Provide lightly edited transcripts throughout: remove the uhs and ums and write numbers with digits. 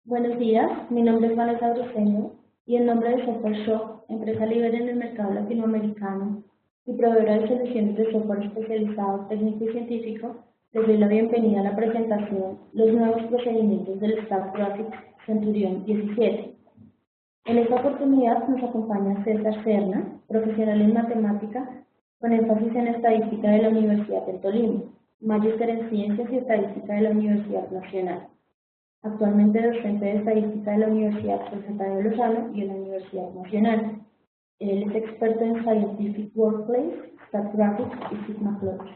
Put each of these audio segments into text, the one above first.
Buenos días, mi nombre es Vanessa Briceño y en nombre de Software Shop, empresa líder en el mercado latinoamericano y proveedora de soluciones de software especializado, técnico y científico, les doy la bienvenida a la presentación Los nuevos procedimientos del Staff Graphics Centurion 17. En esta oportunidad nos acompaña César Serna, profesional en matemática con énfasis en estadística de la Universidad del Tolima, magíster en ciencias y estadística de la Universidad Nacional. Actualmente docente de estadística de la Universidad Profeta de Lozano y de la Universidad Nacional. Él es experto en Scientific Workplace, Stat Graphics y Sigma Plots.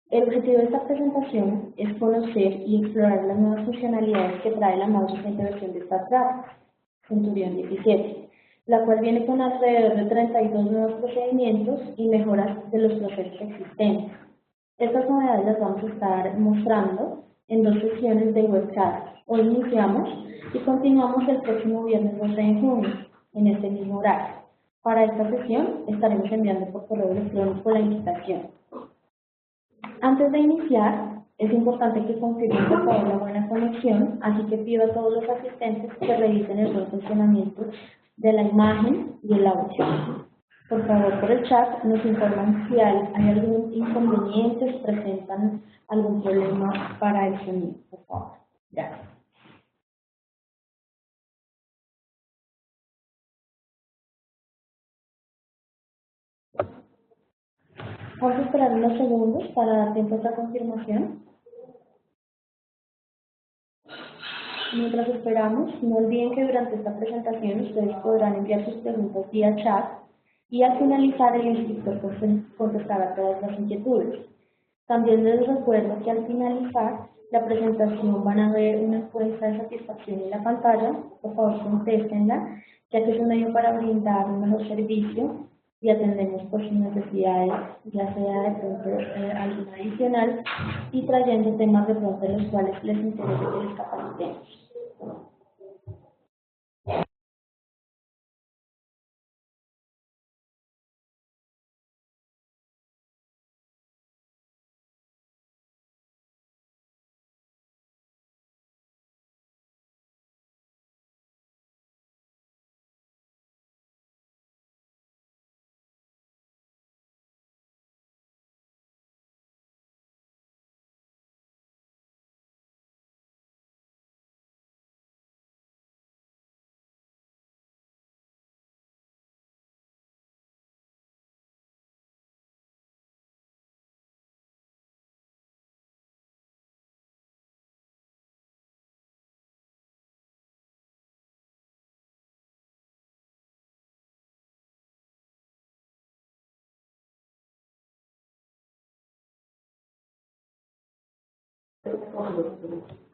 El objetivo de esta presentación es conocer y explorar las nuevas funcionalidades que trae la más reciente versión de Stat Graphics, Centurion 17, la cual viene con alrededor de 32 nuevos procedimientos y mejoras de los procesos existentes. Estas novedades las vamos a estar mostrando en 2 sesiones de webcast. Hoy iniciamos y continuamos el próximo viernes 12 de junio, en este mismo horario. Para esta sesión estaremos enviando por correo electrónico la invitación. Antes de iniciar, es importante que confirmen por favor la buena conexión, así que pido a todos los asistentes que revisen el buen funcionamiento de la imagen y el audio. Por favor, por el chat nos informan si hay algún inconveniente, si presentan algún problema para el sonido, por favor. Gracias. Vamos a esperar unos segundos para dar tiempo a esta confirmación. Mientras esperamos, no olviden que durante esta presentación ustedes podrán enviar sus preguntas vía chat y al finalizar el instructor contestará todas las inquietudes. También les recuerdo que al finalizar la presentación van a ver una encuesta de satisfacción en la pantalla. Por favor, contéstenla, ya que es un medio para brindar un mejor servicio y atendemos por sus necesidades, ya sea de pronto alguna adicional y trayendo temas de pronto de los cuales les interese que les capacitemos.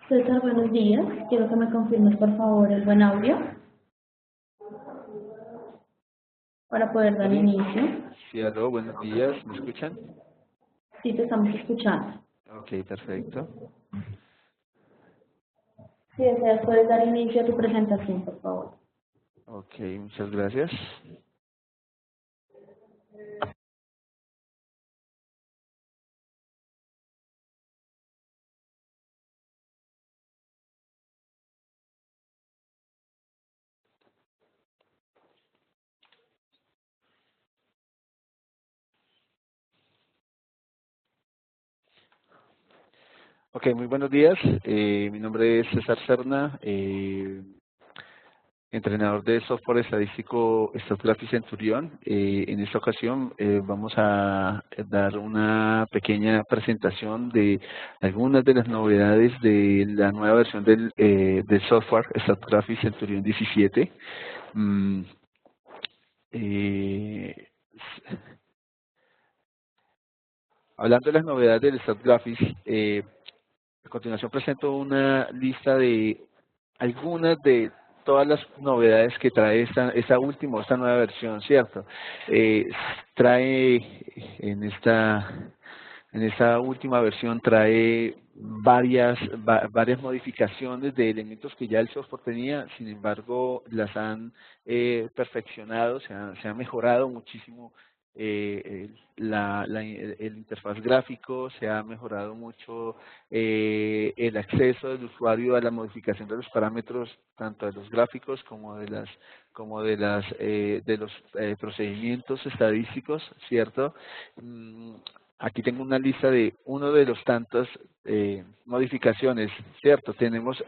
César, buenos días. Quiero que me confirmes, por favor, el buen audio para poder dar inicio. Sí, aló, buenos días, ¿me escuchan? Sí, te estamos escuchando. Ok, perfecto. Si deseas, puedes dar inicio a tu presentación, por favor. Ok, muchas gracias. Ok, muy buenos días. Mi nombre es César Serna, entrenador de software estadístico Stat Graphics Centurion. En esta ocasión vamos a dar una pequeña presentación de algunas de las novedades de la nueva versión del software Stat Graphics Centurion 17. Hablando de las novedades del Stat Graphics, a continuación presento una lista de algunas de todas las novedades que trae esta nueva versión, ¿cierto? Trae en esta última versión trae varias modificaciones de elementos que ya el software tenía, sin embargo las han perfeccionado, se ha mejorado muchísimo el interfaz gráfico, se ha mejorado mucho el acceso del usuario a la modificación de los parámetros, tanto de los gráficos como de los procedimientos estadísticos, ¿cierto? Aquí tengo una lista de uno de los tantos modificaciones, ¿cierto? Tenemos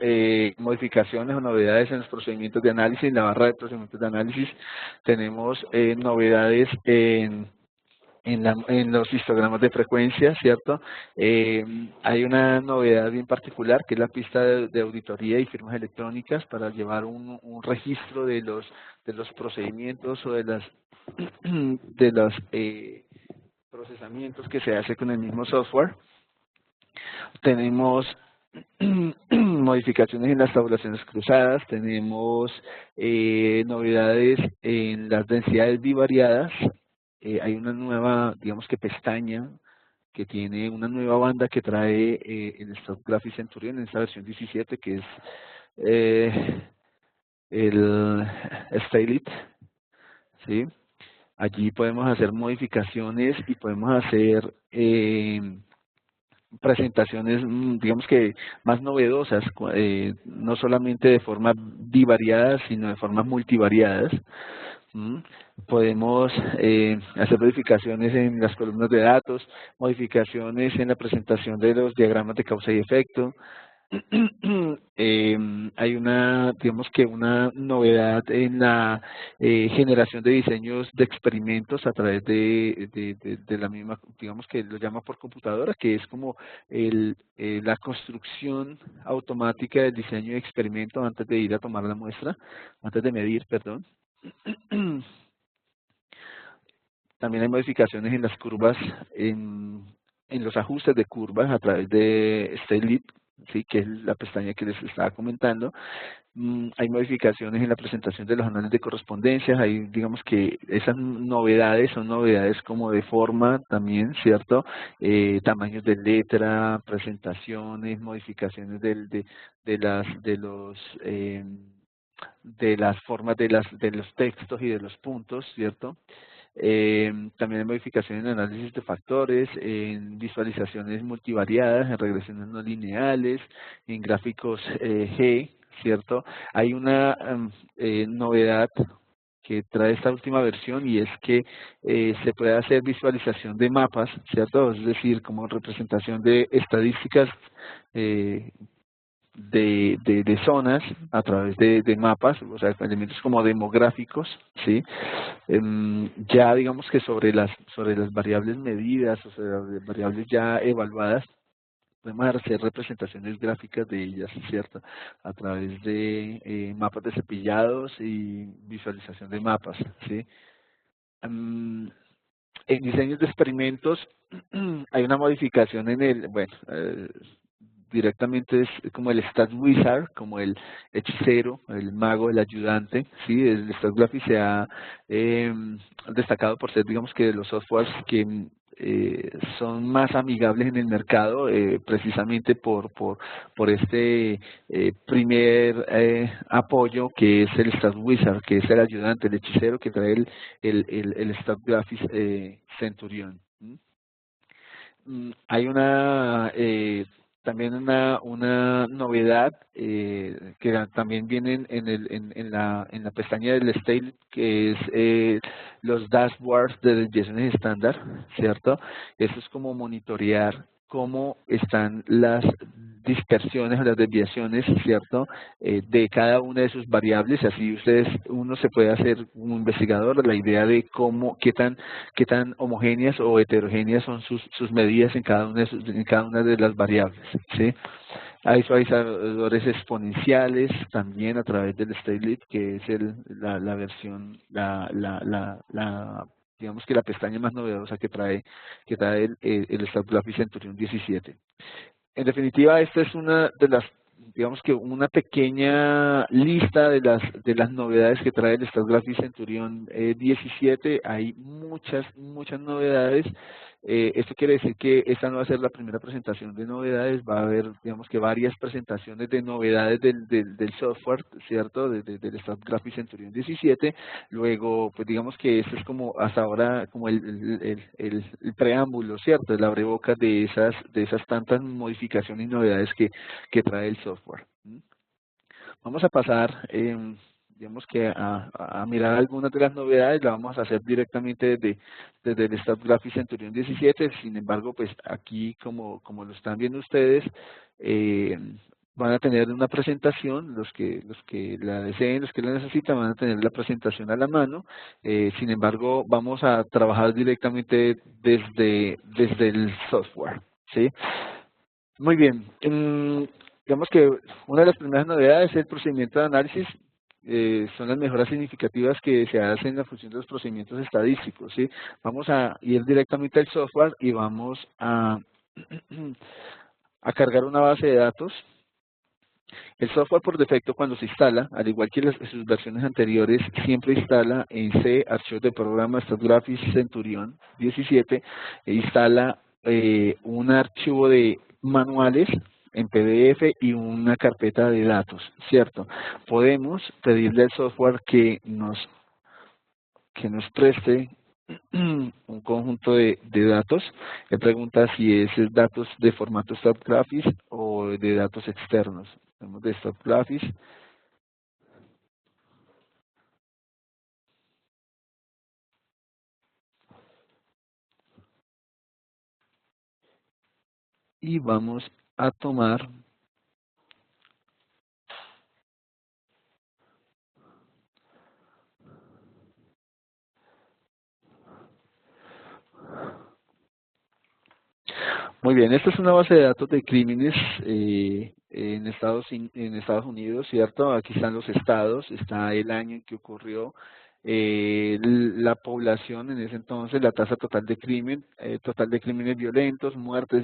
modificaciones o novedades en los procedimientos de análisis, en la barra de procedimientos de análisis. Tenemos novedades en los histogramas de frecuencia, ¿cierto? Hay una novedad bien particular que es la pista de auditoría y firmas electrónicas para llevar un registro de los procedimientos o de los procesamientos que se hace con el mismo software. Tenemos modificaciones en las tabulaciones cruzadas, tenemos novedades en las densidades bivariadas. Hay una nueva, digamos que pestaña que tiene una nueva banda que trae el StatGraphy Centurion en esta versión 17, que es el Stylit, ¿sí? Allí podemos hacer modificaciones y podemos hacer presentaciones, digamos que más novedosas, no solamente de forma bivariada, sino de formas multivariadas. Podemos hacer modificaciones en las columnas de datos, modificaciones en la presentación de los diagramas de causa y efecto. Hay digamos que una novedad en la generación de diseños de experimentos a través de la misma, digamos que lo llama por computadora, que es como la construcción automática del diseño de experimento antes de ir a tomar la muestra, antes de medir, perdón. También hay modificaciones en las curvas, en los ajustes de curvas a través de Stylit, ¿sí? Que es la pestaña que les estaba comentando. Hay modificaciones en la presentación de los análisis de correspondencias. Hay, digamos que esas novedades son novedades como de forma también, ¿cierto? Tamaños de letra, presentaciones, modificaciones de las formas de los textos y de los puntos, ¿cierto? También hay modificaciones en análisis de factores, en visualizaciones multivariadas, en regresiones no lineales, en gráficos G, ¿cierto? Hay una novedad que trae esta última versión y es que se puede hacer visualización de mapas, ¿cierto? Es decir, como representación de estadísticas de zonas a través de mapas, o sea, elementos como demográficos, ¿sí? Ya digamos que sobre las variables medidas, o sea, las variables ya evaluadas, podemos hacer representaciones gráficas de ellas, ¿cierto? A través de mapas de cepillados y visualización de mapas, ¿sí? En diseños de experimentos hay una modificación directamente es como el Stat Wizard, como el hechicero, el mago, el ayudante, ¿sí? El StatGraphy se ha destacado por ser, digamos que de los softwares que son más amigables en el mercado, precisamente por este primer apoyo que es el Stat Wizard, que es el ayudante, el hechicero que trae el StatGraphy Centurion. Hay también una novedad que también viene en la pestaña del Style, que es los dashboards de desviaciones estándar, ¿cierto? Eso es como monitorear cómo están las dispersiones o las desviaciones, ¿cierto? De cada una de sus variables. Así uno se puede hacer un investigador la idea de qué tan homogéneas o heterogéneas son sus medidas en cada una de las variables, ¿sí? Hay suavizadores exponenciales también a través del Stylit, que es la versión, digamos que la pestaña más novedosa que trae el StatGraphy Centurion 17. En definitiva, esta es una de las, digamos que una pequeña lista de las novedades que trae el StatGraphy Centurion 17. Hay muchas novedades. Esto quiere decir que esta no va a ser la primera presentación de novedades, va a haber, digamos que varias presentaciones de novedades del software, ¿cierto? Del StatGraphics Centurion 17. Luego, pues digamos que esto es como hasta ahora como el preámbulo, ¿cierto? El abrebocas de esas tantas modificaciones y novedades que trae el software. Vamos a pasar, digamos que a mirar algunas de las novedades, la vamos a hacer directamente desde el StatGraphics Centurion 17. Sin embargo, pues aquí, como lo están viendo ustedes, van a tener una presentación, los que la deseen, los que la necesitan, van a tener la presentación a la mano. Sin embargo, vamos a trabajar directamente desde el software, ¿sí? Muy bien. Digamos que una de las primeras novedades es el procedimiento de análisis. Son las mejoras significativas que se hacen en la función de los procedimientos estadísticos, ¿sí? Vamos a ir directamente al software y vamos a cargar una base de datos. El software por defecto cuando se instala, al igual que sus versiones anteriores, siempre instala en C archivos de programa StatGraphics Centurion 17, e instala un archivo de manuales en PDF y una carpeta de datos, ¿cierto? Podemos pedirle al software que nos preste un conjunto de datos. Él pregunta si es datos de formato StatGraphics o de datos externos. Tenemos de StatGraphics. Y vamos a tomar muy bien, esta es una base de datos de crímenes en Estados Unidos, ¿cierto? Aquí están los estados, está el año en que ocurrió, la población en ese entonces, la tasa total de crímenes violentos, muertes,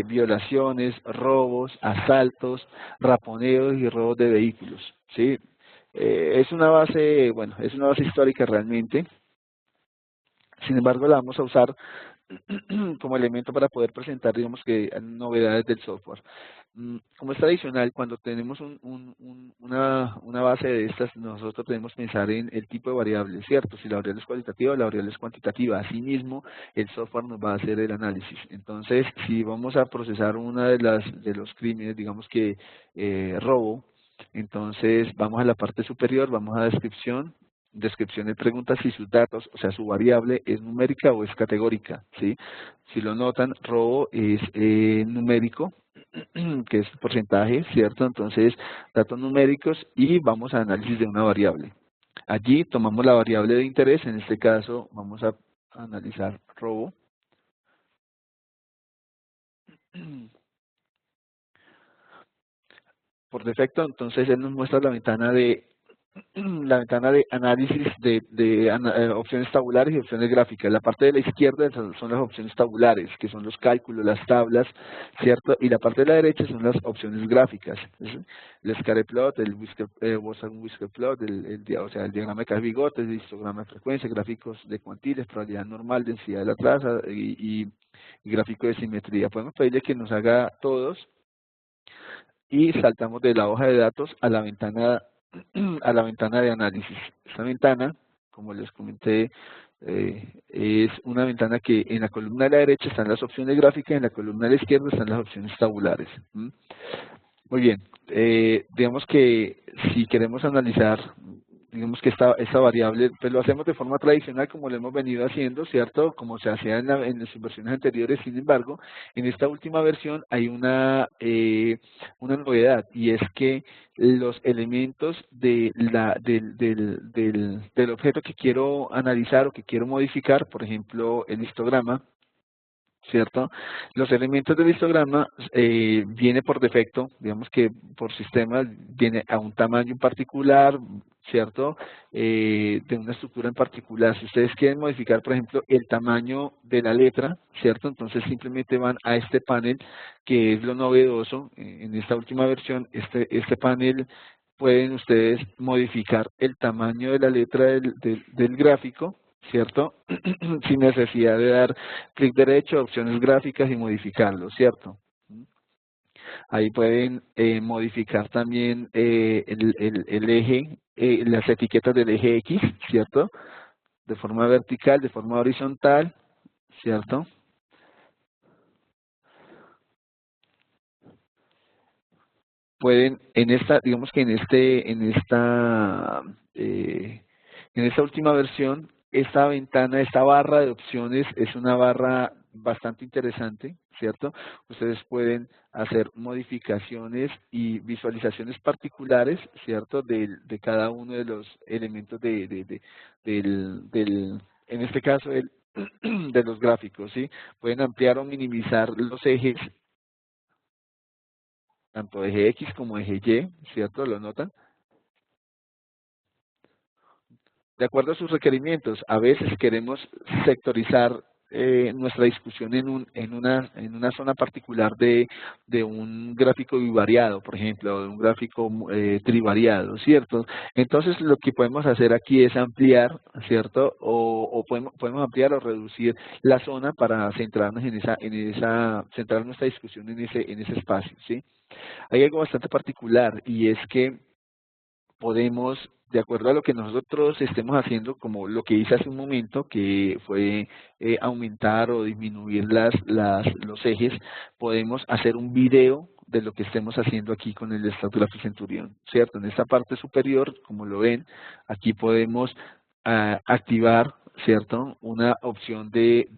violaciones, robos, asaltos, raponeos y robos de vehículos, ¿sí? Es una base, bueno, es una base histórica realmente. Sin embargo, la vamos a usar como elemento para poder presentar, digamos que novedades del software. Como es tradicional, cuando tenemos una base de estas, nosotros debemos pensar en el tipo de variable, ¿cierto? Si la variable es cualitativa o la variable es cuantitativa. Asimismo, el software nos va a hacer el análisis. Entonces, si vamos a procesar una de los crímenes, digamos que robo, entonces vamos a la parte superior, vamos a descripción de preguntas si sus datos, o sea, su variable es numérica o es categórica, ¿sí? Si lo notan, robo es numérico, que es porcentaje, ¿cierto? Entonces, datos numéricos y vamos a análisis de una variable. Allí tomamos la variable de interés, en este caso vamos a analizar robo. Por defecto, entonces él nos muestra la ventana de análisis de opciones tabulares y opciones gráficas. La parte de la izquierda son las opciones tabulares, que son los cálculos, las tablas, ¿cierto? Y la parte de la derecha son las opciones gráficas. El scatter-plot, el whisker-plot, o sea, el diagrama de bigotes, el histograma de frecuencia, gráficos de cuantiles, probabilidad normal, densidad de la traza y gráfico de simetría. Podemos pedirle que nos haga todos y saltamos de la hoja de datos a la ventana de análisis. Esta ventana, como les comenté, es una ventana que en la columna de la derecha están las opciones gráficas y en la columna de la izquierda están las opciones tabulares. Muy bien, digamos que si queremos analizar, digamos que esta variable, pues lo hacemos de forma tradicional como lo hemos venido haciendo, ¿cierto? Como se hacía en las versiones anteriores. Sin embargo, en esta última versión hay una novedad, y es que los elementos del objeto que quiero analizar o que quiero modificar, por ejemplo, el histograma, ¿cierto? Los elementos del histograma viene por defecto, digamos que por sistema viene a un tamaño en particular, ¿cierto? De una estructura en particular. Si ustedes quieren modificar, por ejemplo, el tamaño de la letra, ¿cierto? Entonces simplemente van a este panel, que es lo novedoso en esta última versión. Este panel pueden ustedes modificar el tamaño de la letra del gráfico, ¿cierto? Sin necesidad de dar clic derecho, opciones gráficas y modificarlo, ¿cierto? Ahí pueden modificar también el eje, las etiquetas del eje X, ¿cierto? De forma vertical, de forma horizontal, ¿cierto? Pueden, en esta, digamos que en esta última versión, esta ventana, esta barra de opciones es una barra bastante interesante, ¿cierto? Ustedes pueden hacer modificaciones y visualizaciones particulares, ¿cierto? De cada uno de los elementos en este caso, de los gráficos, ¿sí? Pueden ampliar o minimizar los ejes, tanto eje X como eje Y, ¿cierto? ¿Lo notan? De acuerdo a sus requerimientos, a veces queremos sectorizar nuestra discusión en una zona particular de un gráfico bivariado, por ejemplo, o de un gráfico trivariado, ¿cierto? Entonces, lo que podemos hacer aquí es ampliar, ¿cierto? O podemos ampliar o reducir la zona para centrarnos centrar nuestra discusión en ese espacio, ¿sí? Hay algo bastante particular y es que podemos, de acuerdo a lo que nosotros estemos haciendo, como lo que hice hace un momento, que fue aumentar o disminuir los ejes, podemos hacer un video de lo que estemos haciendo aquí con el StatGraphics Centurion, ¿cierto? En esta parte superior, como lo ven, aquí podemos activar, ¿cierto? Una opción de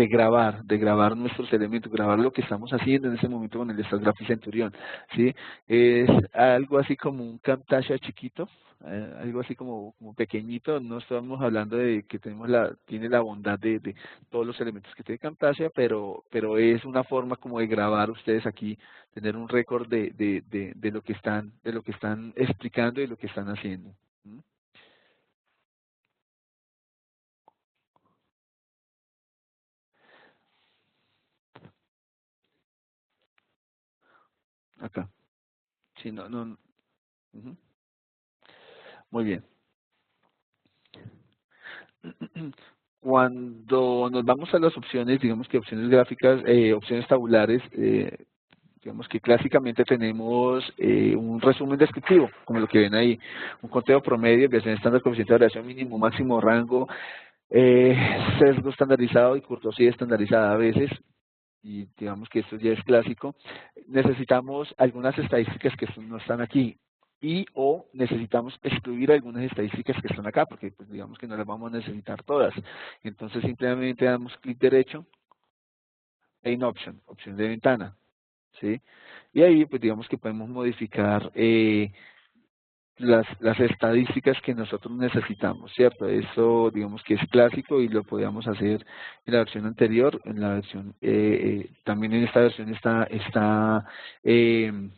grabar nuestros elementos, grabar lo que estamos haciendo en ese momento con el StatGraphics Centurion, ¿sí? Es algo así como un Camtasia chiquito, algo así como pequeñito. No estamos hablando de que tiene la bondad de todos los elementos que tiene Camtasia, pero es una forma como de grabar ustedes aquí, tener un récord de lo que están explicando y lo que están haciendo. ¿Mm? Acá. Sí, no, no. Ujú. Muy bien. Cuando nos vamos a las opciones, digamos que opciones gráficas, opciones tabulares, digamos que clásicamente tenemos un resumen descriptivo, como lo que ven ahí, un conteo promedio, desviación estándar, coeficiente de variación mínimo, máximo, rango, sesgo estandarizado y curtosidad estandarizada a veces, y digamos que esto ya es clásico. Necesitamos algunas estadísticas que no están aquí y o necesitamos excluir algunas estadísticas que están acá, porque pues, digamos que no las vamos a necesitar todas. Entonces simplemente damos clic derecho, en option, opción de ventana, ¿sí? Y ahí, pues digamos que podemos modificar las estadísticas que nosotros necesitamos, ¿cierto? Eso, digamos que es clásico y lo podíamos hacer en la versión anterior, en la versión, también en esta versión eh,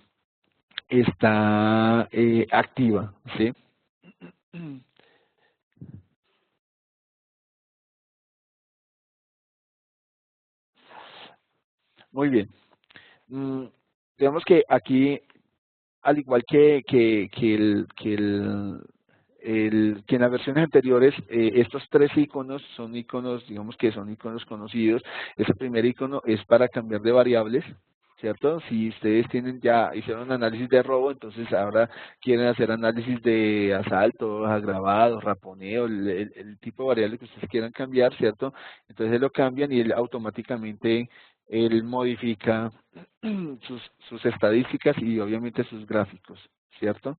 está activa, ¿sí? Muy bien. Mm, digamos que aquí, al igual que en las versiones anteriores, estos tres iconos son iconos, digamos que son iconos conocidos. Ese primer icono es para cambiar de variables, ¿cierto? Si ustedes ya hicieron análisis de robo, entonces ahora quieren hacer análisis de asalto, agravado, raponeo, el tipo de variable que ustedes quieran cambiar, ¿cierto? Entonces lo cambian y él automáticamente él modifica sus estadísticas y obviamente sus gráficos, ¿cierto?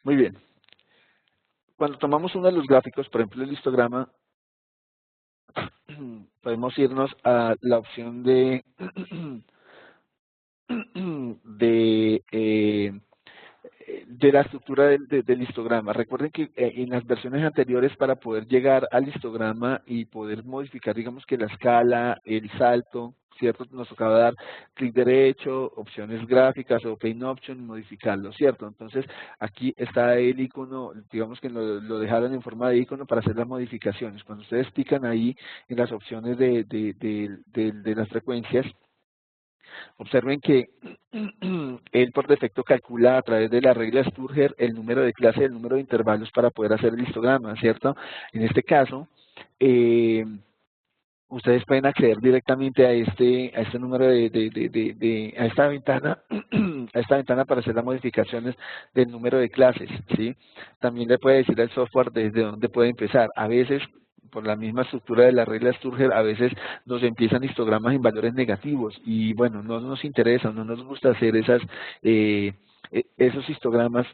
Muy bien. Cuando tomamos uno de los gráficos, por ejemplo el histograma, podemos irnos a la opción de, eh, de la estructura del histograma. Recuerden que en las versiones anteriores, para poder llegar al histograma y poder modificar, digamos que la escala, el salto, ¿cierto? Nos tocaba dar clic derecho, opciones gráficas, open option, modificarlo, ¿cierto? Entonces, aquí está el icono, digamos que lo dejaron en forma de icono para hacer las modificaciones. Cuando ustedes pican ahí en las opciones de las frecuencias, Observen que él por defecto calcula a través de la regla Sturger el número de clase y el número de intervalos para poder hacer el histograma, ¿cierto? En este caso, ustedes pueden acceder directamente a este número a esta ventana, a esta ventana para hacer las modificaciones del número de clases, ¿sí? También le puede decir al software desde dónde puede empezar. A veces, por la misma estructura de la regla Sturger, a veces nos empiezan histogramas en valores negativos y bueno, no nos interesa, no nos gusta hacer esos histogramas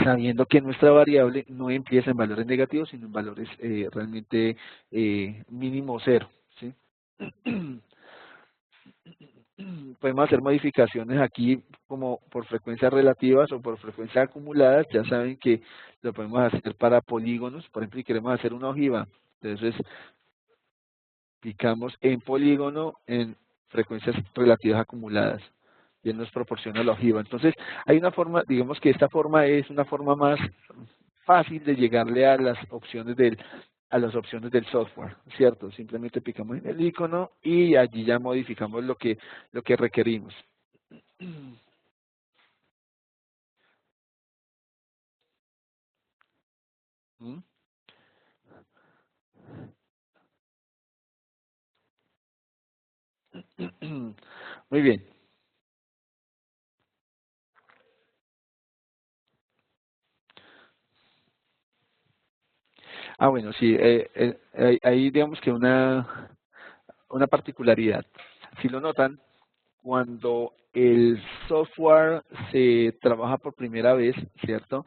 sabiendo que nuestra variable no empieza en valores negativos, sino en valores realmente mínimo cero, ¿sí? Podemos hacer modificaciones aquí como por frecuencias relativas o por frecuencias acumuladas. Ya saben que lo podemos hacer para polígonos. Por ejemplo, si queremos hacer una ojiva, entonces picamos en polígono en frecuencias relativas acumuladas y él nos proporciona la ojiva. Entonces, hay una forma, digamos que esta forma es una forma más fácil de llegarle a las opciones del software, ¿cierto? Simplemente picamos en el icono y allí ya modificamos lo que requerimos. ¿Mm? Muy bien. Ah, bueno, sí, ahí digamos que una particularidad. Si lo notan, cuando el software se trabaja por primera vez, ¿cierto?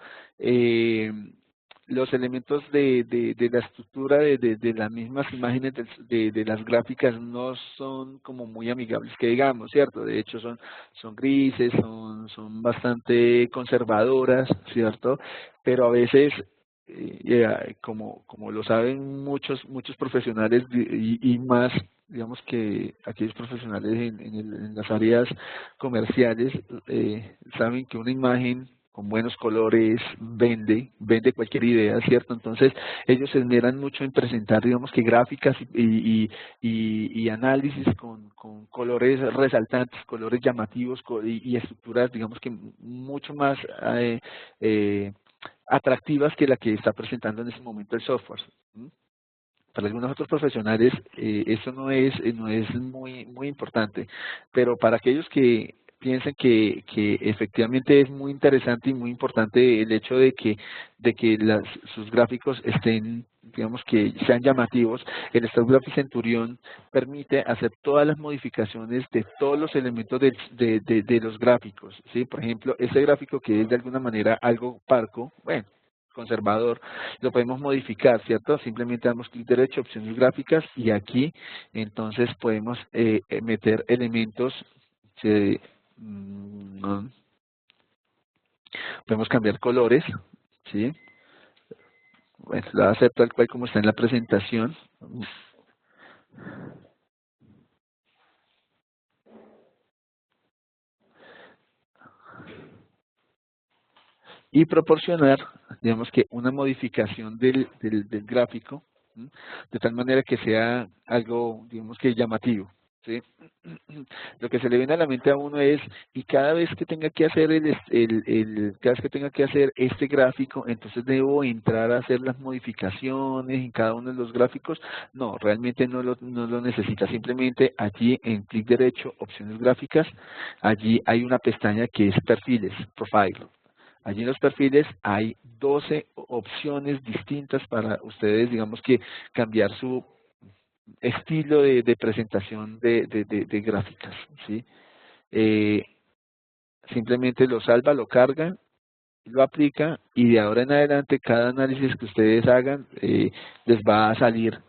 Los elementos de la estructura de las mismas imágenes de las gráficas no son como muy amigables, que digamos, ¿cierto? De hecho son grises, son bastante conservadoras, ¿cierto? Pero a veces como lo saben muchos profesionales y más, digamos que aquellos profesionales en las áreas comerciales saben que una imagen con buenos colores vende cualquier idea, ¿cierto? Entonces ellos se esmeran mucho en presentar, digamos que gráficas y análisis con colores resaltantes, colores llamativos y estructuras, digamos que mucho más eh, atractivas que la que está presentando en ese momento el software. ¿Mm? Para algunos otros profesionales eso no es muy importante, pero para aquellos que piensen que efectivamente es muy interesante y muy importante el hecho de que sus gráficos estén, digamos que sean llamativos, el StatGraphics Centurion permite hacer todas las modificaciones de todos los elementos de los gráficos, ¿sí? Por ejemplo, este gráfico que es de alguna manera algo parco, bueno, conservador, lo podemos modificar, ¿cierto? Simplemente damos clic derecho, opciones gráficas, y aquí entonces podemos meter elementos, eh, mm, podemos cambiar colores, ¿sí? Bueno, lo voy a hacer tal cual como está en la presentación. Y proporcionar, digamos que una modificación del gráfico, ¿sí? De tal manera que sea algo, digamos que llamativo, ¿sí? Lo que se le viene a la mente a uno es, y cada vez que tenga que hacer cada vez que tenga que hacer este gráfico, entonces debo entrar a hacer las modificaciones en cada uno de los gráficos. No, realmente no lo necesita. Simplemente allí en clic derecho, opciones gráficas, allí hay una pestaña que es perfiles, profile. Allí en los perfiles hay 12 opciones distintas para ustedes, digamos que cambiar su estilo de presentación de gráficas, ¿sí? Eh, Simplemente lo salva, lo carga, lo aplica y de ahora en adelante cada análisis que ustedes hagan les va a salir.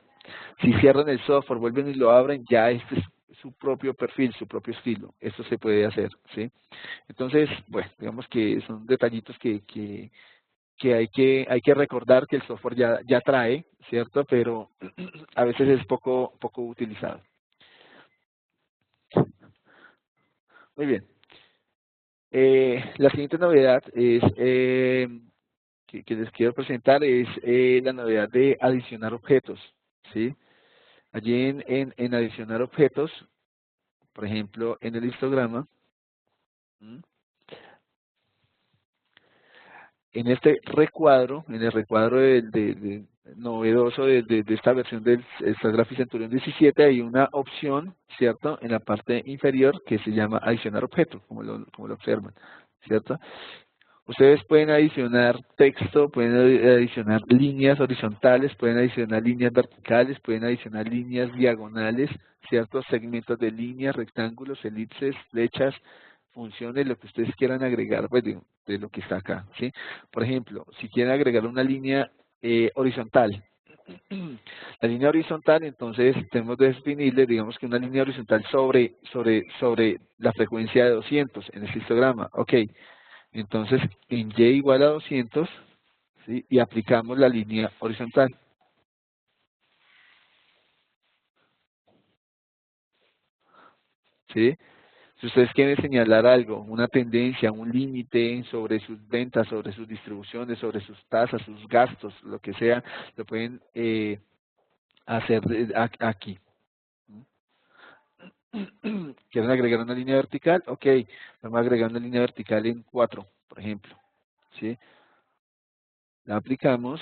Si cierran el software, vuelven y lo abren, ya este es su propio perfil, su propio estilo. Esto se puede hacer, ¿sí? Entonces, bueno, digamos que son detallitos que hay que recordar que el software ya trae, ¿cierto? Pero a veces es poco utilizado. Muy bien. La siguiente novedad que les quiero presentar es la novedad de adicionar objetos, ¿sí? Allí en adicionar objetos por ejemplo, en el histograma, en este recuadro, en el recuadro novedoso de esta versión del StatGraphics Centurion 17, hay una opción, ¿cierto?, en la parte inferior que se llama adicionar objeto, como lo observan, ¿cierto? Ustedes pueden adicionar texto, pueden adicionar líneas horizontales, pueden adicionar líneas verticales, pueden adicionar líneas diagonales, ¿cierto? Segmentos de líneas, rectángulos, elipses, flechas, funciones, lo que ustedes quieran agregar, pues, de lo que está acá, ¿sí? Por ejemplo, si quieren agregar una línea horizontal, la línea horizontal, entonces tenemos que definirle, digamos que una línea horizontal sobre la frecuencia de 200 en el histograma, ok. Entonces, en Y igual a 200, ¿sí? Y aplicamos la línea horizontal, ¿sí? Si ustedes quieren señalar algo, una tendencia, un límite sobre sus ventas, sobre sus distribuciones, sobre sus tasas, sus gastos, lo que sea, lo pueden hacer aquí. ¿Quieren agregar una línea vertical? Ok, vamos a agregar una línea vertical en 4, por ejemplo, ¿sí? La aplicamos.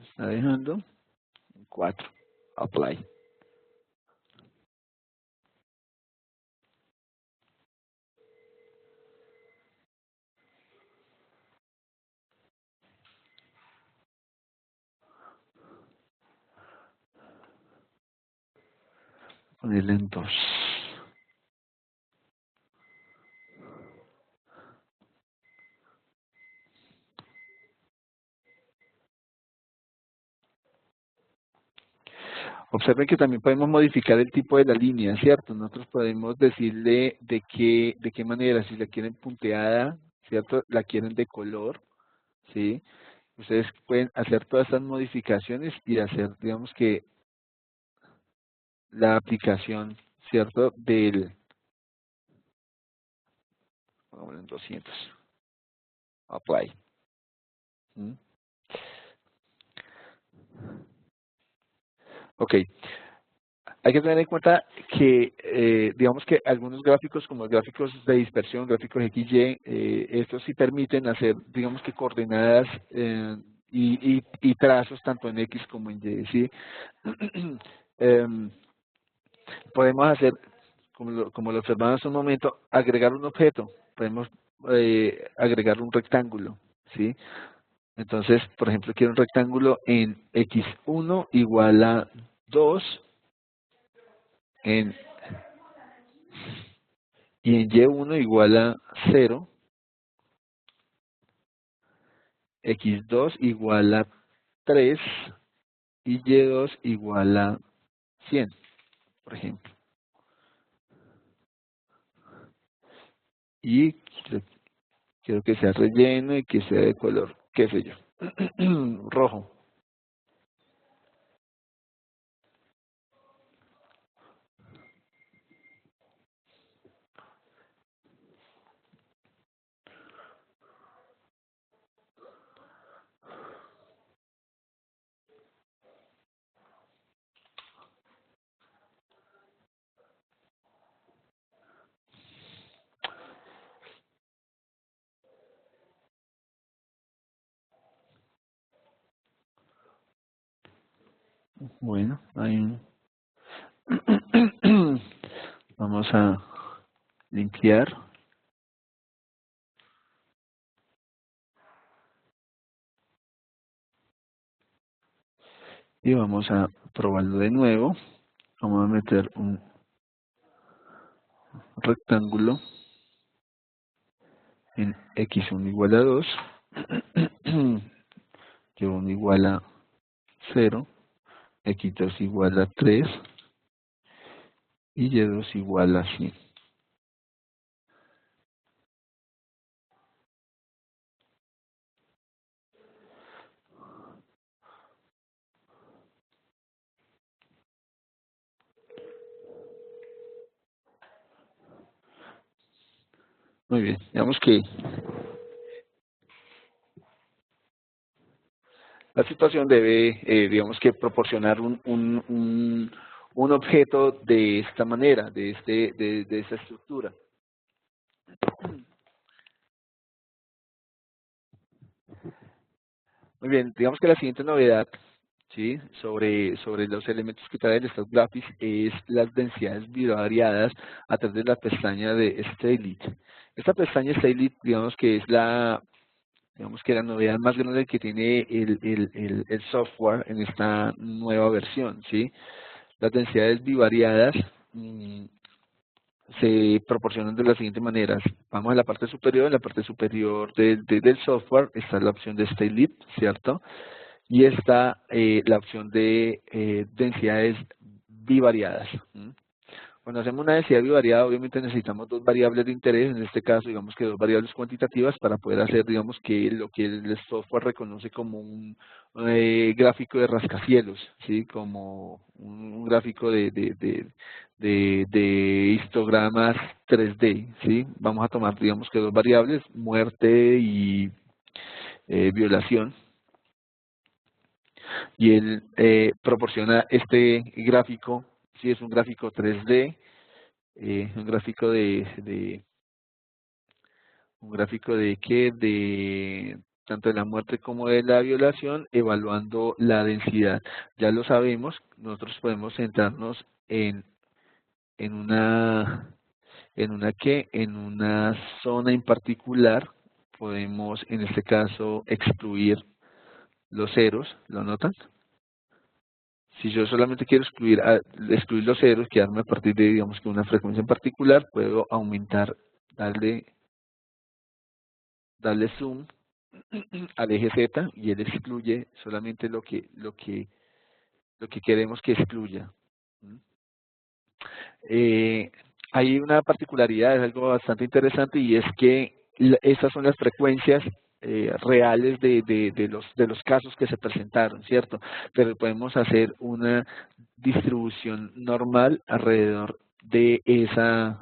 Está dejando 4. Apply. Ponerle en 2. Observen que también podemos modificar el tipo de la línea, ¿cierto? Nosotros podemos decirle de qué manera, si la quieren punteada, ¿cierto? La quieren de color, ¿sí? Ustedes pueden hacer todas estas modificaciones y hacer, digamos que, la aplicación, ¿cierto? Vamos en 200. Apply. ¿Mm? Ok. Hay que tener en cuenta que, digamos que algunos gráficos, como los gráficos de dispersión, gráficos XY, estos sí permiten hacer, digamos que coordenadas y trazos tanto en X como en Y, ¿sí? Em, podemos hacer, como lo observamos hace un momento, agregar un objeto. Podemos agregar un rectángulo, ¿sí? Entonces, por ejemplo, quiero un rectángulo en X1 igual a 2 en y en Y1 igual a 0, X2 igual a 3 y Y2 igual a 100, por ejemplo. Y quiero que sea relleno y que sea de color, qué sé yo, rojo. Bueno, hay un... Vamos a limpiar. Y vamos a probarlo de nuevo. Vamos a meter un rectángulo en X1 igual a 2. Y1 igual a 0. X2 igual a 3. y Y2 igual a 100. Muy bien, digamos que la situación debe, digamos que proporcionar un objeto de esta manera, de esta estructura. Muy bien, digamos que la siguiente novedad, ¿sí? sobre los elementos que trae el StatGraphics es las densidades bivariadas a través de la pestaña de Stylit. Esta pestaña Stylit, digamos que es la novedad más grande que tiene el software en esta nueva versión, ¿sí? Las densidades bivariadas se proporcionan de la siguiente manera. Vamos a la parte superior. En la parte superior del software está la opción de Stylit, ¿cierto? Y está la opción de densidades bivariadas. ¿Mm? Cuando hacemos una densidad bivariada, obviamente necesitamos dos variables de interés, en este caso, digamos que dos variables cuantitativas para poder hacer, digamos que lo que el software reconoce como un gráfico de rascacielos, ¿sí? Como un gráfico de histogramas 3D, ¿sí? Vamos a tomar, digamos que dos variables, muerte y violación, y él proporciona este gráfico, si es un gráfico 3D, un gráfico un gráfico de qué, de tanto de la muerte como de la violación, evaluando la densidad. Ya lo sabemos, nosotros podemos centrarnos en una en una zona en particular, podemos en este caso excluir los ceros, ¿lo notan? Si yo solamente quiero excluir los ceros, quedarme a partir de, digamos que una frecuencia en particular, puedo aumentar, darle zoom al eje Z y él excluye solamente lo que queremos que excluya. ¿Mm? Eh, Hay una particularidad, es algo bastante interesante, y es que estas son las frecuencias reales de los casos que se presentaron, ¿cierto? Pero podemos hacer una distribución normal alrededor de esas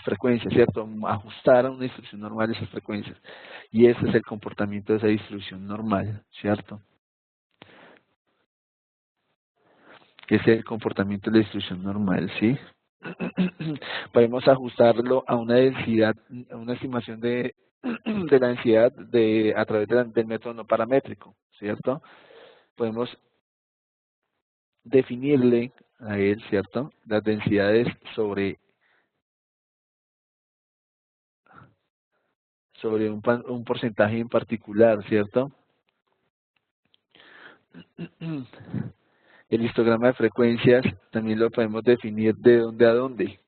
frecuencias, ¿cierto? Ajustar a una distribución normal esas frecuencias. Y ese es el comportamiento de esa distribución normal, ¿cierto? Ese es el comportamiento de la distribución normal, ¿sí? Podemos ajustarlo a una densidad, a una estimación de la densidad a través del método no paramétrico, ¿cierto? Podemos definirle a él, ¿cierto? Las densidades sobre un porcentaje en particular, ¿cierto? El histograma de frecuencias también lo podemos definir de dónde a dónde.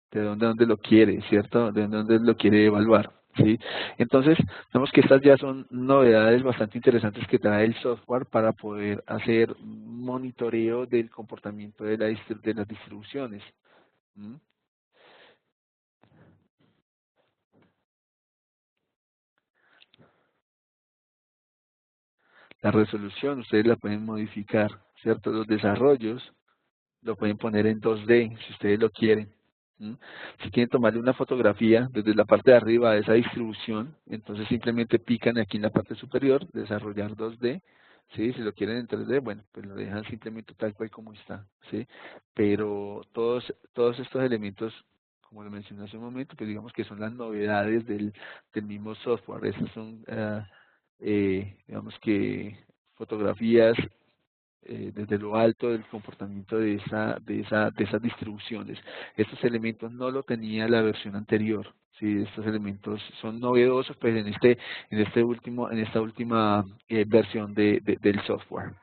De dónde lo quiere, ¿cierto? De dónde lo quiere evaluar, ¿sí? Entonces, vemos que estas ya son novedades bastante interesantes que trae el software para poder hacer monitoreo del comportamiento de las distribuciones. ¿Mm? La resolución, ustedes la pueden modificar, ¿cierto? Los desarrollos lo pueden poner en 2D, si ustedes lo quieren. ¿Mm? Si quieren tomarle una fotografía desde la parte de arriba de esa distribución, entonces simplemente pican aquí en la parte superior, desarrollar 2D, ¿sí? Si lo quieren en 3D, bueno, pues lo dejan simplemente tal cual como está, ¿sí? Pero todos estos elementos, como lo mencioné hace un momento, pues digamos que son las novedades del mismo software. Esas son, digamos que fotografías desde lo alto del comportamiento de esas distribuciones. Estos elementos no lo tenía la versión anterior. Sí, estos elementos son novedosos pues en esta última versión del software.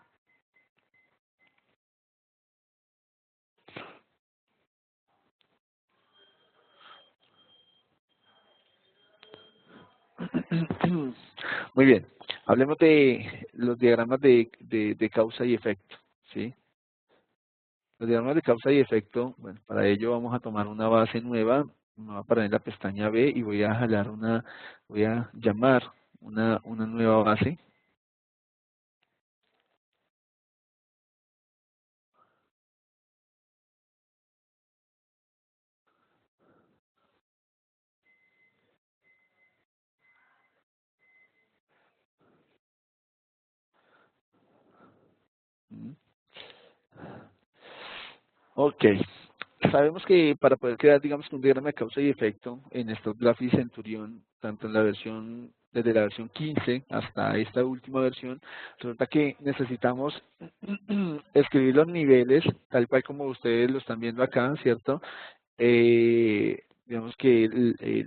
Muy bien, hablemos de los diagramas de causa y efecto, ¿sí? Los diagramas de causa y efecto, bueno, para ello vamos a tomar una base nueva, me voy a parar en la pestaña B y voy a jalar voy a llamar una nueva base. ¿Mm? Ok. Sabemos que para poder crear, digamos, un diagrama de causa y efecto en StockGraph y Centurion, tanto en la versión, desde la versión 15 hasta esta última versión, resulta que necesitamos escribir los niveles, tal cual como ustedes lo están viendo acá, ¿cierto? Digamos que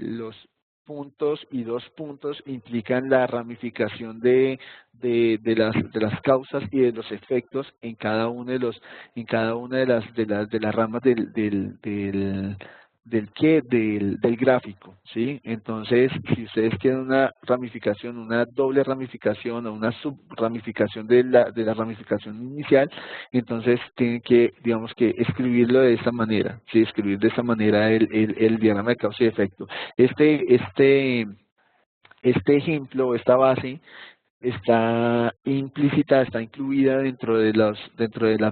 los puntos y dos puntos implican la ramificación de las causas y de los efectos en cada uno de los en cada una de las ramas del gráfico, ¿sí? Entonces, si ustedes quieren una ramificación, una doble ramificación o una subramificación de la ramificación inicial, entonces tienen que, digamos que, escribirlo de esta manera, ¿sí? Escribir de esta manera el diagrama de causa y efecto. Este ejemplo, esta base, está implícita, está incluida dentro de las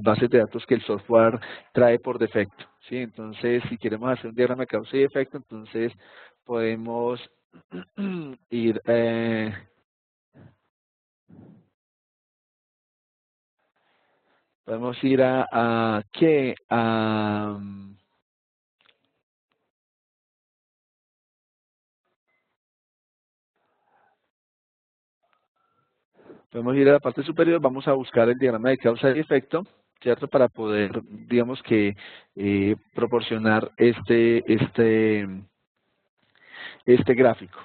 bases de datos que el software trae por defecto, ¿sí? Entonces, si queremos hacer un diagrama de causa y efecto, entonces podemos ir, a ¿qué? Podemos ir a la parte superior, vamos a buscar el diagrama de causa y efecto, ¿cierto? Para poder, digamos que, proporcionar este gráfico.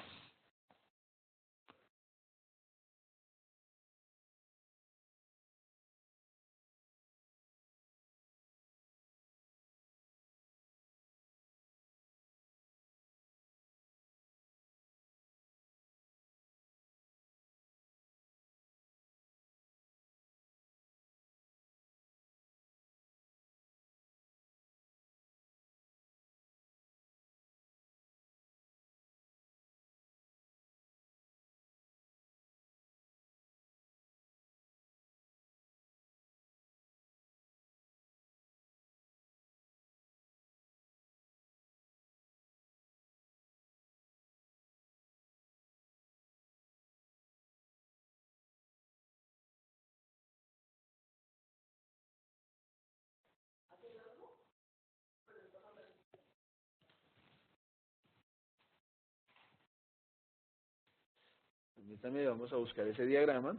Permítame, vamos a buscar ese diagrama.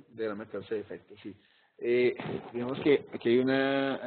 Diagrama de causa y efecto, sí. Digamos que aquí hay una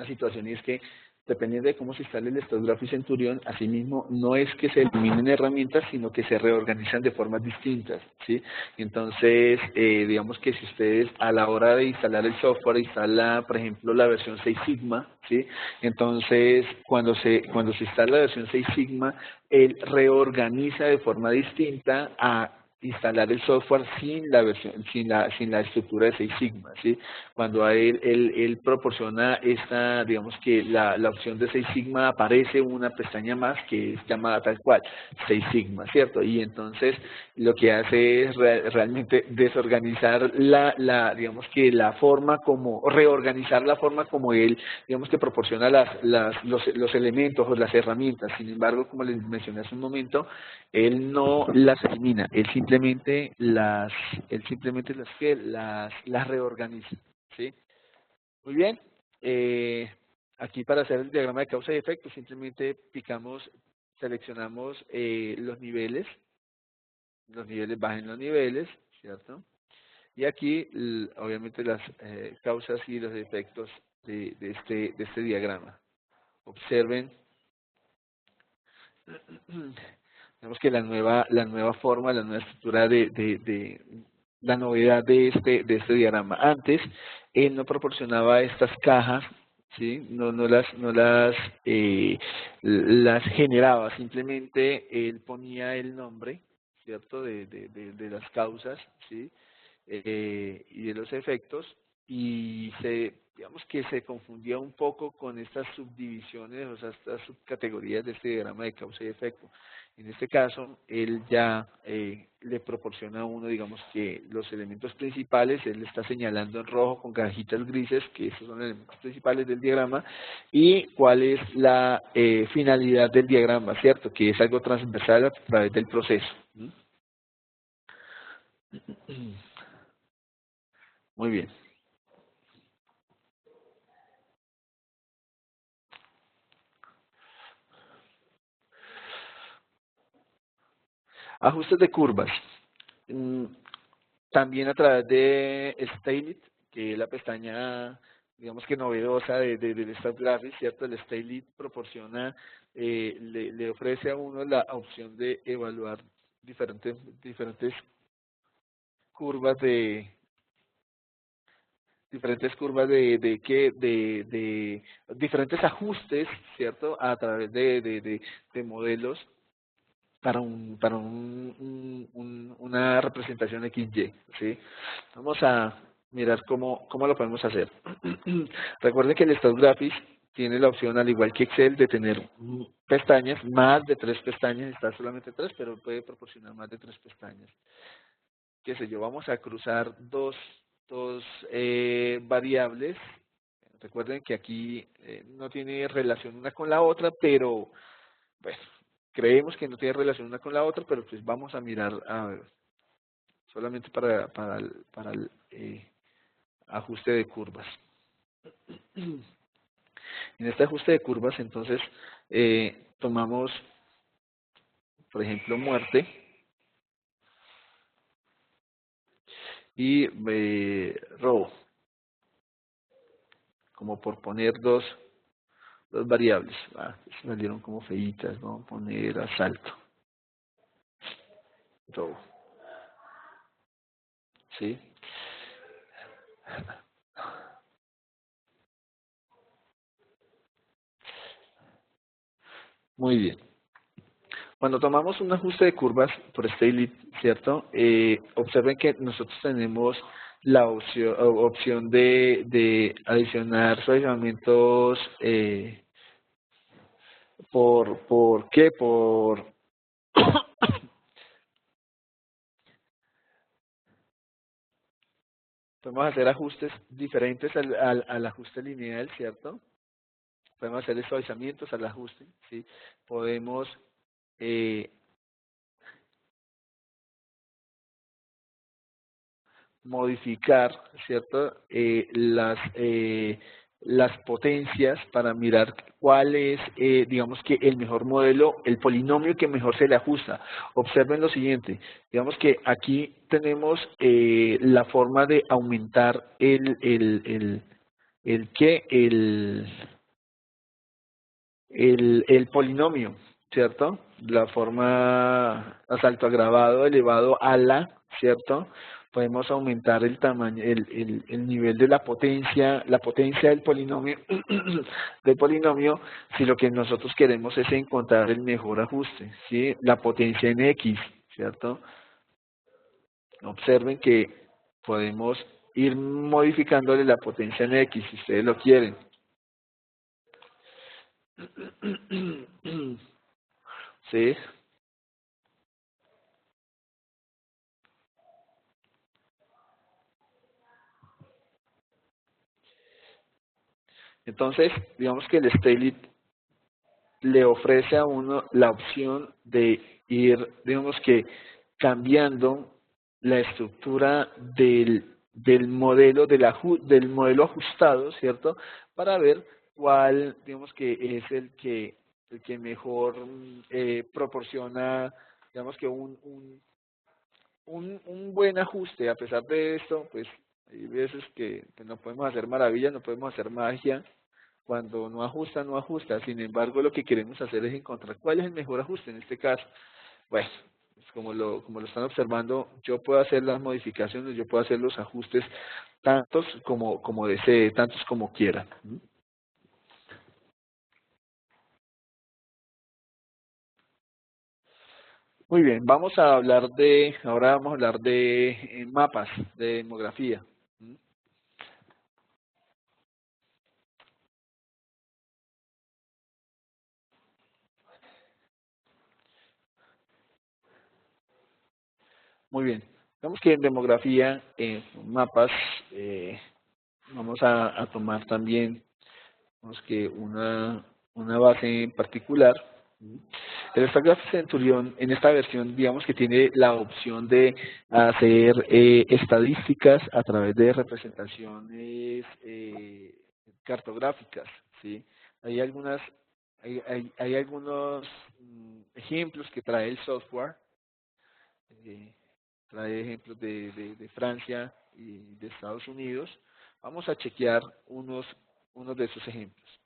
situación y es que dependiendo de cómo se instale el StockGraph y Centurion, asimismo no es que se eliminen herramientas, sino que se reorganizan de formas distintas, ¿sí? Entonces, digamos que si ustedes a la hora de instalar el software instala, por ejemplo, la versión 6 Sigma, ¿sí? Entonces, cuando se instala la versión 6 Sigma, él reorganiza de forma distinta a instalar el software sin la versión, sin la estructura de 6 Sigma, ¿sí? Cuando a él proporciona esta, digamos que la opción de 6 Sigma, aparece una pestaña más que es llamada tal cual, 6 Sigma, ¿cierto? Y entonces lo que hace es realmente desorganizar digamos que la forma como, reorganizar la forma como él, digamos que proporciona los elementos o las herramientas. Sin embargo, como les mencioné hace un momento, él no las elimina, él simplemente las reorganiza, ¿sí? Muy bien. Aquí para hacer el diagrama de causa y efecto, simplemente seleccionamos los niveles, bajen los niveles, ¿cierto? Y aquí, obviamente, las causas y los efectos de este diagrama. Observen, vemos que la nueva forma, la nueva estructura la novedad de este diagrama. Antes, él no proporcionaba estas cajas ¿sí? Las generaba, simplemente él ponía el nombre, ¿cierto? De las causas, ¿sí? Y de los efectos, y digamos que se confundía un poco con estas subdivisiones, o sea, estas subcategorías de este diagrama de causa y efecto. En este caso, él ya le proporciona a uno, digamos que los elementos principales, él está señalando en rojo con cajitas grises, que esos son los elementos principales del diagrama, y cuál es la finalidad del diagrama, ¿cierto? Que es algo transversal a través del proceso. Muy bien. Ajustes de curvas. Mm, También a través de Stylit, que es la pestaña, digamos que novedosa del StatGraphics, ¿cierto? El Stylit proporciona, le ofrece a uno la opción de evaluar diferentes curvas de diferentes ajustes, ¿cierto? A través de modelos para una representación XY, ¿sí? Vamos a mirar cómo lo podemos hacer. Recuerden que el StatGraphics tiene la opción, al igual que Excel, de tener pestañas, más de 3 pestañas, está solamente 3, pero puede proporcionar más de 3 pestañas. Qué sé yo, vamos a cruzar dos variables. Recuerden que aquí no tiene relación una con la otra, pero bueno, creemos que no tiene relación una con la otra, pero pues vamos a mirar solamente para el ajuste de curvas. En este ajuste de curvas, entonces, tomamos, por ejemplo, muerte y robo, como por poner dos variables. Se me dieron como feitas, vamos a poner asalto, robo, ¿sí? Muy bien. Cuando tomamos un ajuste de curvas por Stylit, ¿cierto? Observen que nosotros tenemos la opción de adicionar suavizamientos ¿por qué? Podemos hacer ajustes diferentes al ajuste lineal, ¿cierto? Podemos hacer suavizamientos al ajuste, ¿sí? Podemos eh, modificar, ¿cierto? Las potencias para mirar cuál es, digamos que el mejor modelo, el polinomio que mejor se le ajusta. Observen lo siguiente, digamos que aquí tenemos la forma de aumentar el que el polinomio, ¿cierto? La forma asalto agravado elevado a la, ¿cierto? Podemos aumentar el tamaño, el nivel de la potencia del polinomio, si lo que nosotros queremos es encontrar el mejor ajuste, ¿sí? La potencia en X, ¿cierto? Observen que podemos ir modificándole la potencia en X, si ustedes lo quieren. ¿Sí? Entonces, digamos que el Stylit le ofrece a uno la opción de ir, digamos que, cambiando la estructura del modelo, del modelo ajustado, ¿cierto? Para ver cuál, digamos que es el que mejor proporciona, digamos que un buen ajuste. A pesar de esto, pues hay veces que no podemos hacer maravillas, no podemos hacer magia. Cuando no ajusta, no ajusta. Sin embargo, lo que queremos hacer es encontrar cuál es el mejor ajuste en este caso. Bueno, pues como lo están observando, yo puedo hacer las modificaciones, yo puedo hacer los ajustes tantos como desee, tantos como quiera. Muy bien, vamos a hablar de, ahora vamos a hablar de mapas, de demografía. ¿Mm? Muy bien, digamos que en demografía, mapas, eh, vamos a tomar también, digamos que una base en particular. ¿Mm? El Stratigraph Centurion en esta versión, digamos que tiene la opción de hacer estadísticas a través de representaciones cartográficas, ¿sí? Hay algunas, hay algunos ejemplos que trae el software, eh, trae ejemplos de Francia y de Estados Unidos. Vamos a chequear unos de esos ejemplos.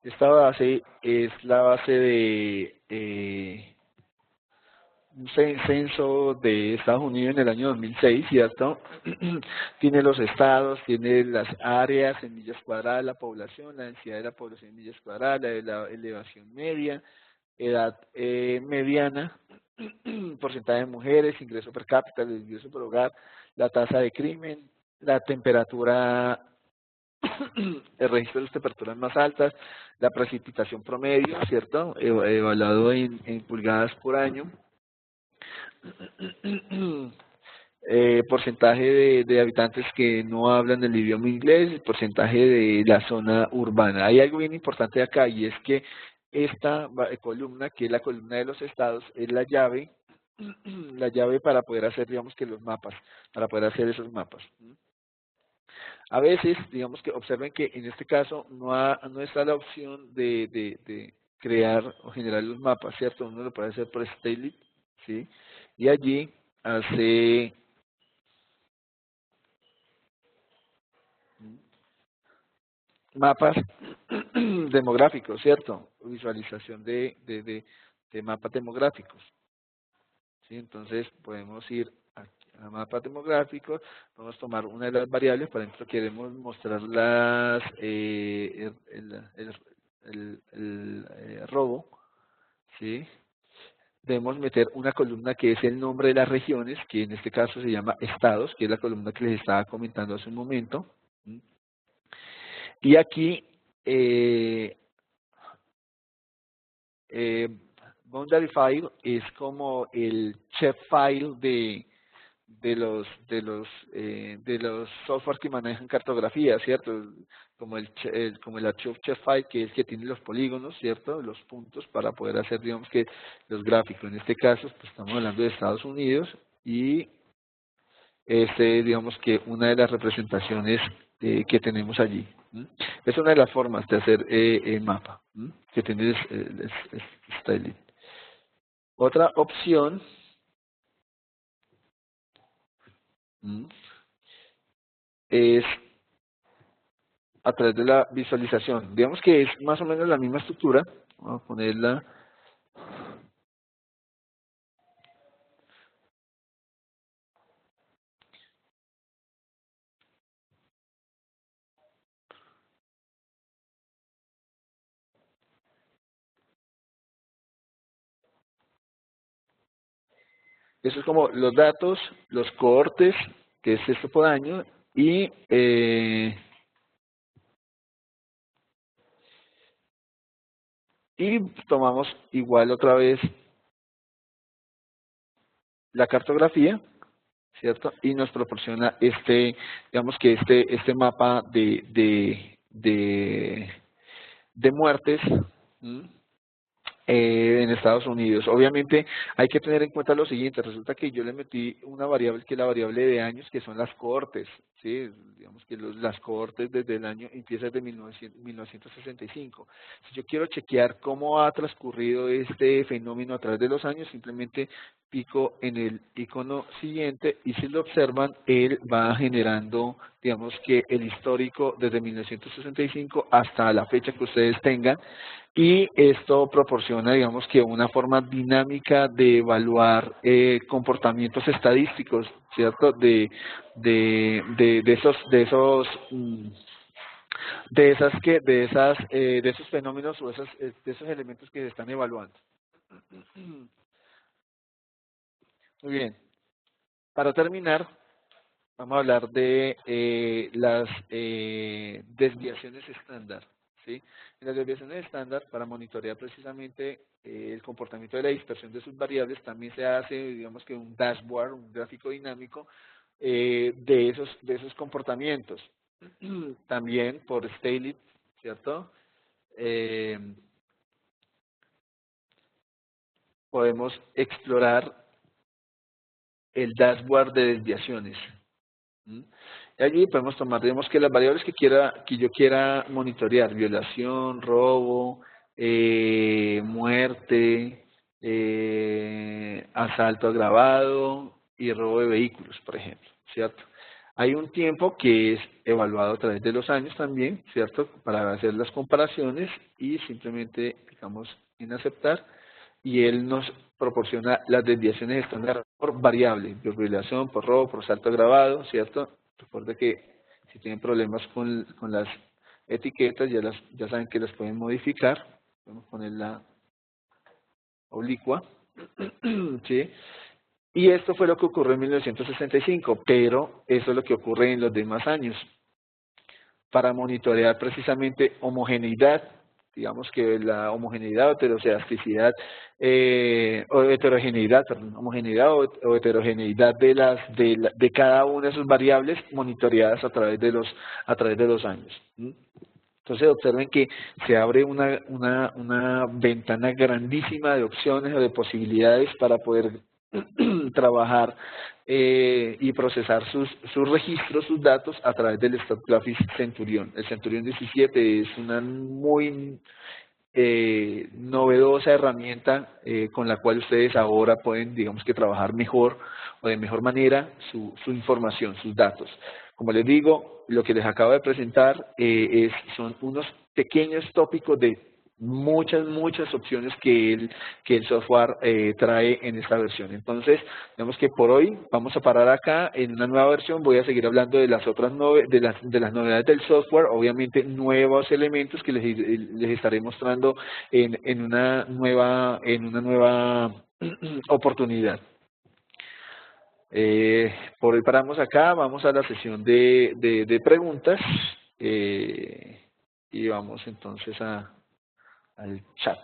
Esta base es la base de un censo de Estados Unidos en el año 2006, ¿cierto? Tiene los estados, tiene las áreas en millas cuadradas, la población, la densidad de la población en millas cuadradas, la elevación media, edad mediana, porcentaje de mujeres, ingreso per cápita, el ingreso por hogar, la tasa de crimen, la temperatura, el registro de las temperaturas más altas, la precipitación promedio, ¿cierto? Evaluado en pulgadas por año. Porcentaje de habitantes que no hablan el idioma inglés, porcentaje de la zona urbana. Hay algo bien importante acá y es que esta columna, que es la columna de los estados, es la llave, la llave para poder hacer, digamos que los mapas, para poder hacer esos mapas. A veces, digamos que observen que en este caso no está la opción de crear o generar los mapas, ¿cierto? Uno lo puede hacer por Statelit, ¿sí? Y allí hace mapas demográficos, ¿cierto? Visualización de mapas demográficos, ¿sí? Entonces podemos ir a mapas demográficos, podemos tomar una de las variables, por ejemplo, queremos mostrar el robo, ¿sí? Debemos meter una columna que es el nombre de las regiones, que en este caso se llama estados, que es la columna que les estaba comentando hace un momento. ¿Sí? Y aquí, eh, boundary file es como el chef file de los softwares que manejan cartografía, ¿cierto? Como como el archivo chef file, que es el que tiene los polígonos, ¿cierto? Los puntos para poder hacer, digamos que los gráficos. En este caso, pues estamos hablando de Estados Unidos y digamos que una de las representaciones que tenemos allí. ¿M? Es una de las formas de hacer el mapa que tiene Styling. Otra opción es a través de la visualización. Digamos que es más o menos la misma estructura. Vamos a ponerla. Eso es como los datos, los cohortes, que es esto por año, y tomamos igual otra vez la cartografía, ¿cierto? Y nos proporciona digamos que este mapa de muertes en Estados Unidos. Obviamente hay que tener en cuenta lo siguiente, resulta que yo le metí una variable que es la variable de años, que son las cohortes, ¿sí? Digamos que las cohortes desde el año, empieza desde 1965. Si yo quiero chequear cómo ha transcurrido este fenómeno a través de los años, simplemente pico en el icono siguiente y si lo observan, él va generando, digamos que el histórico desde 1965 hasta la fecha que ustedes tengan, y esto proporciona, digamos que una forma dinámica de evaluar comportamientos estadísticos, ¿cierto? De esos fenómenos o de esos elementos que se están evaluando. Muy bien. Para terminar, vamos a hablar de las desviaciones estándar. ¿Sí? En las desviaciones estándar, para monitorear precisamente el comportamiento de la dispersión de sus variables, también se hace, digamos que un dashboard, un gráfico dinámico de esos comportamientos. También por Staley, ¿cierto? Eh, podemos explorar el dashboard de desviaciones. ¿Mm? Y allí podemos tomar, digamos que las variables que yo quiera monitorear, violación, robo, muerte, asalto agravado y robo de vehículos, por ejemplo, ¿cierto? Hay un tiempo que es evaluado a través de los años también, ¿cierto? Para hacer las comparaciones y simplemente clicamos en aceptar y él nos proporciona las desviaciones estándar por variable, por violación, por robo, por salto agravado, ¿cierto? Recuerda que si tienen problemas con las etiquetas, ya saben que las pueden modificar. Podemos ponerla oblicua, ¿sí? Y esto fue lo que ocurrió en 1965, pero eso es lo que ocurre en los demás años. Para monitorear precisamente homogeneidad, digamos que la homogeneidad o heterocedasticidad, o heterogeneidad, perdón, homogeneidad o heterogeneidad de cada una de sus variables monitoreadas a través de los años. ¿Mm? Entonces observen que se abre una ventana grandísima de opciones o de posibilidades para poder trabajar y procesar sus registros, sus datos a través del Stokgraphics Centurion. El Centurion 17 es una muy novedosa herramienta con la cual ustedes ahora pueden, digamos que trabajar mejor o de mejor manera su información, sus datos. Como les digo, lo que les acabo de presentar son unos pequeños tópicos de muchas opciones que el software trae en esta versión. Entonces, digamos que por hoy vamos a parar acá. En una nueva versión voy a seguir hablando de las otras de las novedades del software, obviamente nuevos elementos que les estaré mostrando en una nueva oportunidad. Por hoy paramos acá, vamos a la sesión de preguntas y vamos entonces al chat.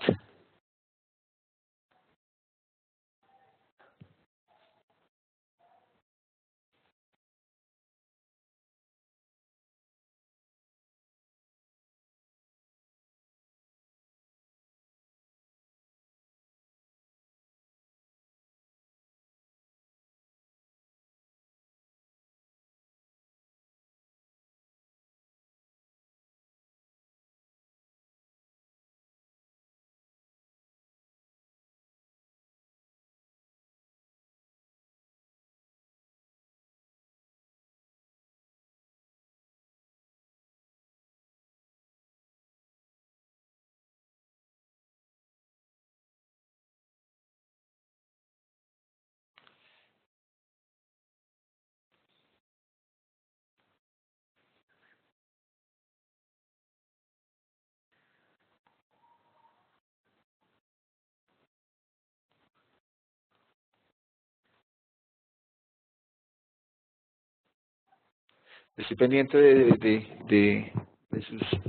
Estoy pendiente de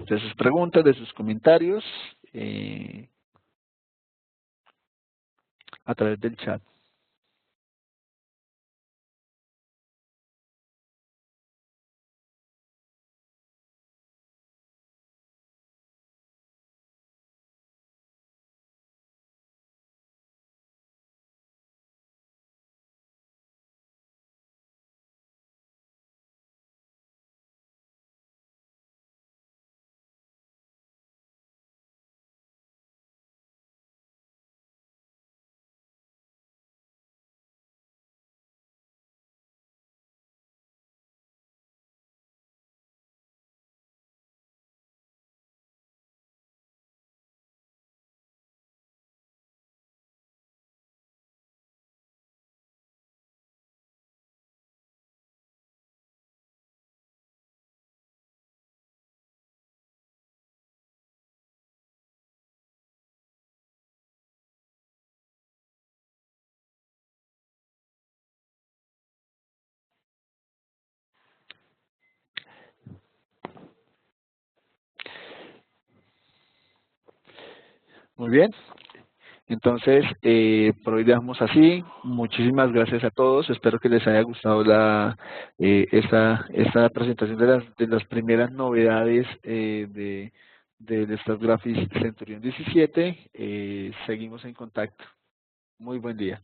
sus preguntas, de sus comentarios a través del chat. Muy bien. Entonces, por hoy dejamos así. Muchísimas gracias a todos. Espero que les haya gustado esta presentación de las primeras novedades del StatGraphics Centurion 17. Seguimos en contacto. Muy buen día.